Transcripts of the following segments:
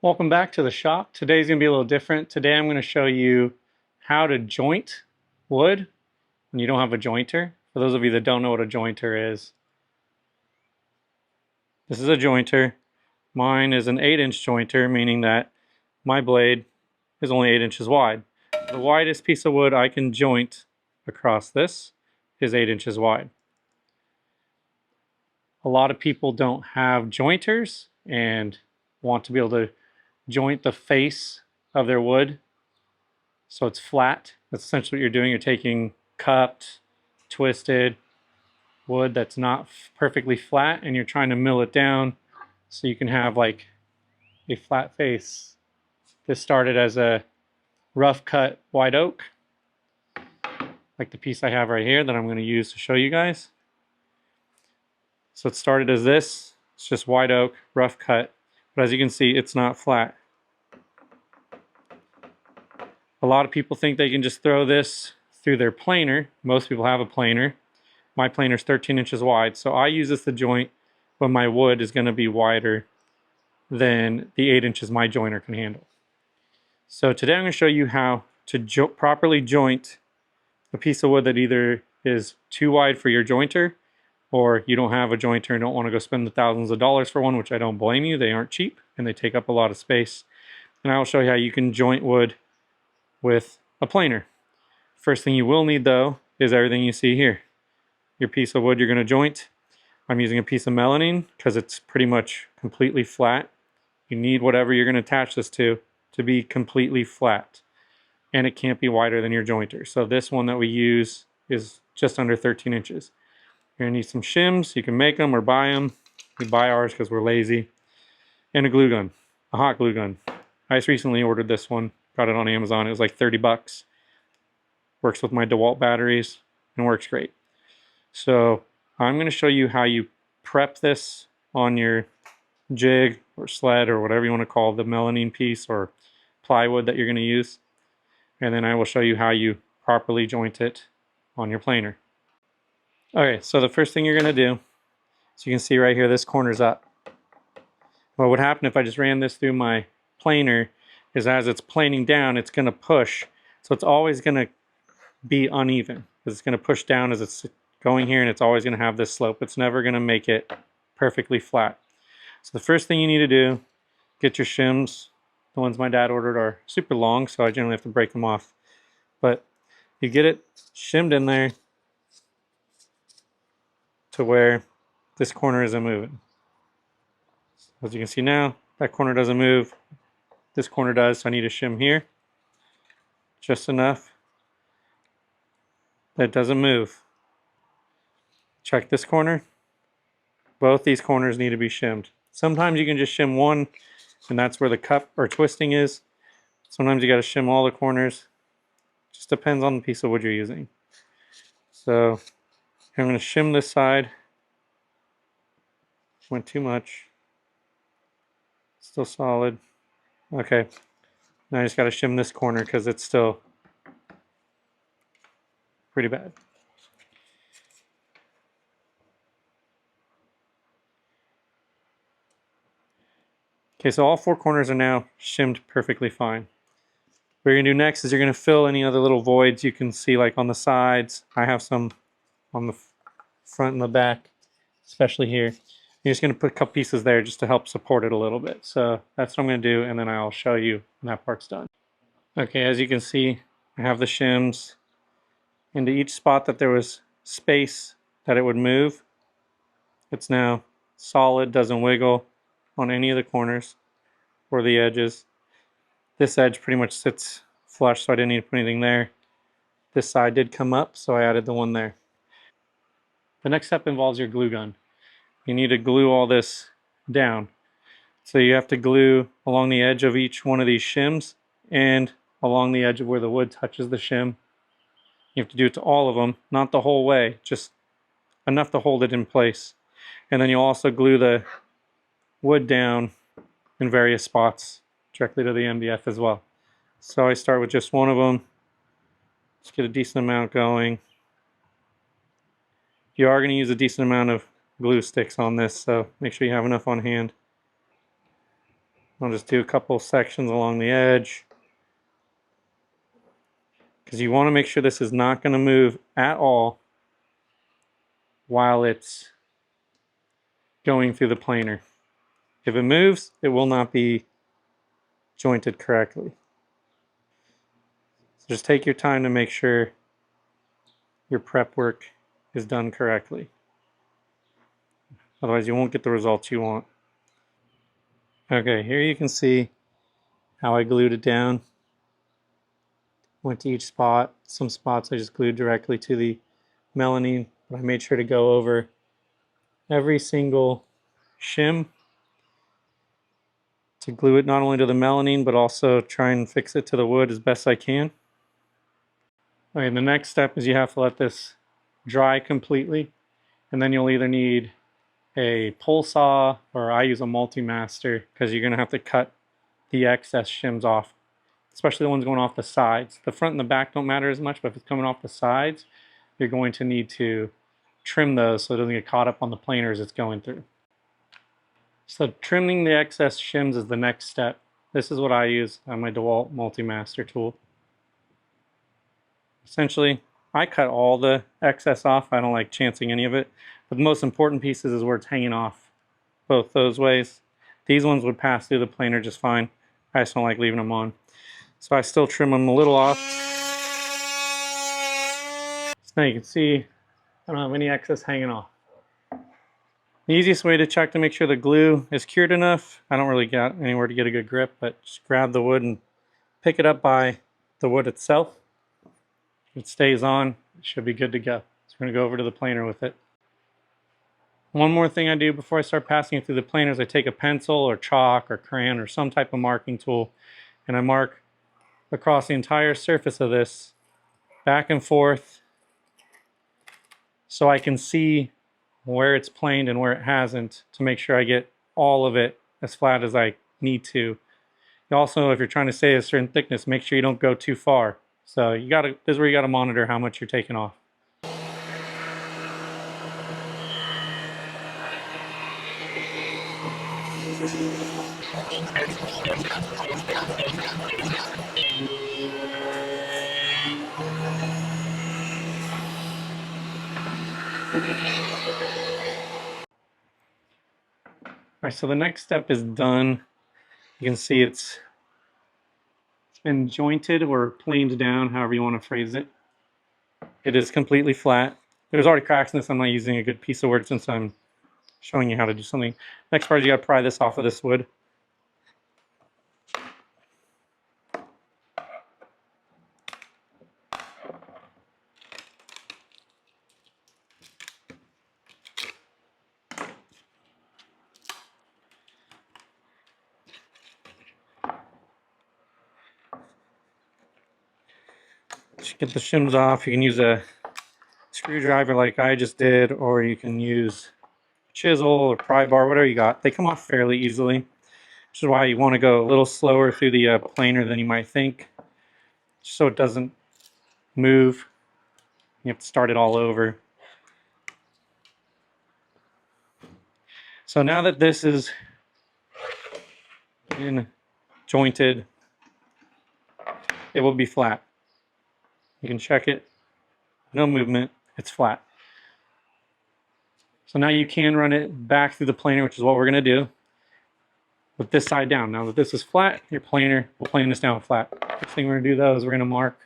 Welcome back to the shop. Today's going to be a little different. Today I'm going to show you how to joint wood when you don't have a jointer. For those of you that don't know what a jointer is, this is a jointer. Mine is an 8-inch jointer, meaning that my blade is only 8 inches wide. The widest piece of wood I can joint across this is 8 inches wide. A lot of people don't have jointers and want to be able to joint the face of their wood so it's flat. That's essentially what you're doing. You're taking cupped, twisted wood that's not perfectly flat and you're trying to mill it down so you can have like a flat face. This started as a rough cut white oak, like the piece I have right here that I'm going to use to show you guys. So it started as this. It's just white oak, rough cut, but as you can see, it's not flat. A lot of people think they can just throw this through their planer. Most people have a planer. My planer is 13 inches wide, so I use this to joint when my wood is going to be wider than the 8 inches my jointer can handle. So today I'm going to show you how to properly joint a piece of wood that either is too wide for your jointer, or you don't have a jointer and don't want to go spend the thousands of dollars for one, which I don't blame you. They aren't cheap and they take up a lot of space. And I will show you how you can joint wood with a planer. First thing you will need though is everything you see here. Your piece of wood you're going to joint. I'm using a piece of melamine because it's pretty much completely flat. You need whatever you're going to attach this to be completely flat. And it can't be wider than your jointer. So this one that we use is just under 13 inches. You're going to need some shims. You can make them or buy them. We buy ours because we're lazy. And a glue gun, a hot glue gun. I just recently ordered this one. Got it on Amazon. It was like 30 bucks. Works with my DeWalt batteries and works great. So I'm going to show you how you prep this on your jig or sled or whatever you want to call the melamine piece or plywood that you're going to use. And then I will show you how you properly joint it on your planer. Okay, so the first thing you're going to do, so you can see right here, this corner's up. What would happen if I just ran this through my planer is as it's planing down, it's going to push. So it's always going to be uneven because it's going to push down as it's going here, and it's always going to have this slope. It's never going to make it perfectly flat. So the first thing you need to do, get your shims. The ones my dad ordered are super long, so I generally have to break them off. But you get it shimmed in there to where this corner isn't moving. As you can see now, that corner doesn't move. This corner does, so I need a shim here. Just enough that it doesn't move. Check this corner. Both these corners need to be shimmed. Sometimes you can just shim one, and that's where the cup or twisting is. Sometimes you got to shim all the corners. Just depends on the piece of wood you're using. So I'm going to shim this side. Went too much. Still solid. Okay. Now I just got to shim this corner because it's still pretty bad. Okay, so all four corners are now shimmed perfectly fine. What you're going to do next is you're going to fill any other little voids you can see, like on the sides. I have some on the front and the back, especially here. You're just going to put a couple pieces there just to help support it a little bit. So that's what I'm going to do, and then I'll show you when that part's done. Okay, as you can see, I have the shims into each spot that there was space that it would move. It's now solid, doesn't wiggle on any of the corners or the edges. This edge pretty much sits flush, so I didn't need to put anything there. This side did come up, so I added the one there. The next step involves your glue gun. You need to glue all this down. So you have to glue along the edge of each one of these shims and along the edge of where the wood touches the shim. You have to do it to all of them, not the whole way, just enough to hold it in place. And then you'll also glue the wood down in various spots directly to the MDF as well. So I start with just one of them. Just get a decent amount going. You are going to use a decent amount of glue sticks on this, so make sure you have enough on hand. I'll just do a couple sections along the edge, because you want to make sure this is not going to move at all while it's going through the planer. If it moves, it will not be jointed correctly. So just take your time to make sure your prep work is done correctly. Otherwise you won't get the results you want. Okay, here you can see how I glued it down. Went to each spot. Some spots I just glued directly to the melamine, but I made sure to go over every single shim to glue it not only to the melamine, but also try and fix it to the wood as best I can. Okay, the next step is you have to let this dry completely, and then you'll either need a pole saw, or I use a multi-master, because you're going to have to cut the excess shims off, especially the ones going off the sides. The front and the back don't matter as much, but if it's coming off the sides, you're going to need to trim those so it doesn't get caught up on the planer as it's going through. So trimming the excess shims is the next step. This is what I use on my DeWalt Multi-Master tool. Essentially, I cut all the excess off. I don't like chancing any of it. But the most important pieces is where it's hanging off both those ways. These ones would pass through the planer just fine. I just don't like leaving them on. So I still trim them a little off. So now you can see I don't have any excess hanging off. The easiest way to check to make sure the glue is cured enough, I don't really got anywhere to get a good grip, but just grab the wood and pick it up by the wood itself. If it stays on, it should be good to go. So we're going to go over to the planer with it. One more thing I do before I start passing it through the planer is I take a pencil or chalk or crayon or some type of marking tool, and I mark across the entire surface of this, back and forth, so I can see where it's planed and where it hasn't, to make sure I get all of it as flat as I need to. Also, if you're trying to stay a certain thickness, make sure you don't go too far. So this is where you got to monitor how much you're taking off. Alright, so the next step is done. You can see it's been jointed or planed down, however you want to phrase it. It is completely flat. There's already cracks in this. I'm not using a good piece of wood since I'm showing you how to do something. Next part is you got to pry this off of this wood. Get the shims off. You can use a screwdriver like I just did, or you can use a chisel or pry bar, whatever you got. They come off fairly easily, which is why you want to go a little slower through the planer than you might think, so it doesn't move. You have to start it all over. So now that this is in jointed, it will be flat. You can check it. No movement. It's flat. So now you can run it back through the planer, which is what we're going to do, with this side down. Now that this is flat, your planer will plane this down flat. First thing we're going to do though is we're going to mark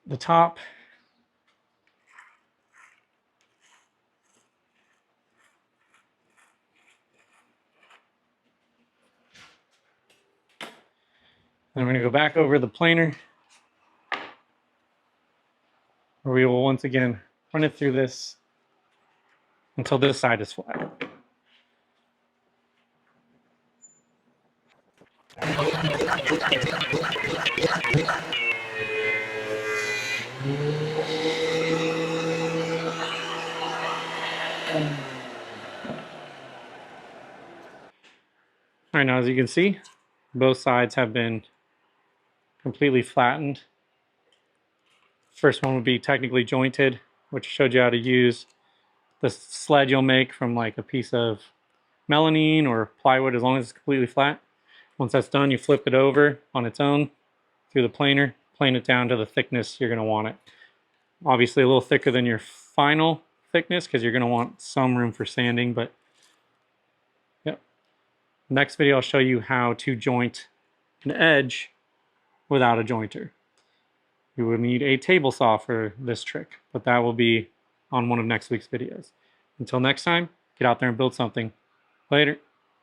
the top. Then we're going to go back over the planer, where we will once again run it through this until this side is flat. All right, now as you can see, both sides have been completely flattened. First one would be technically jointed, which showed you how to use the sled you'll make from like a piece of melamine or plywood as long as it's completely flat. Once that's done, you flip it over on its own through the planer, plane it down to the thickness you're going to want it. Obviously a little thicker than your final thickness because you're going to want some room for sanding, but yep. Next video I'll show you how to joint an edge without a jointer. You will need a table saw for this trick, but that will be on one of next week's videos. Until next time, get out there and build something. Later.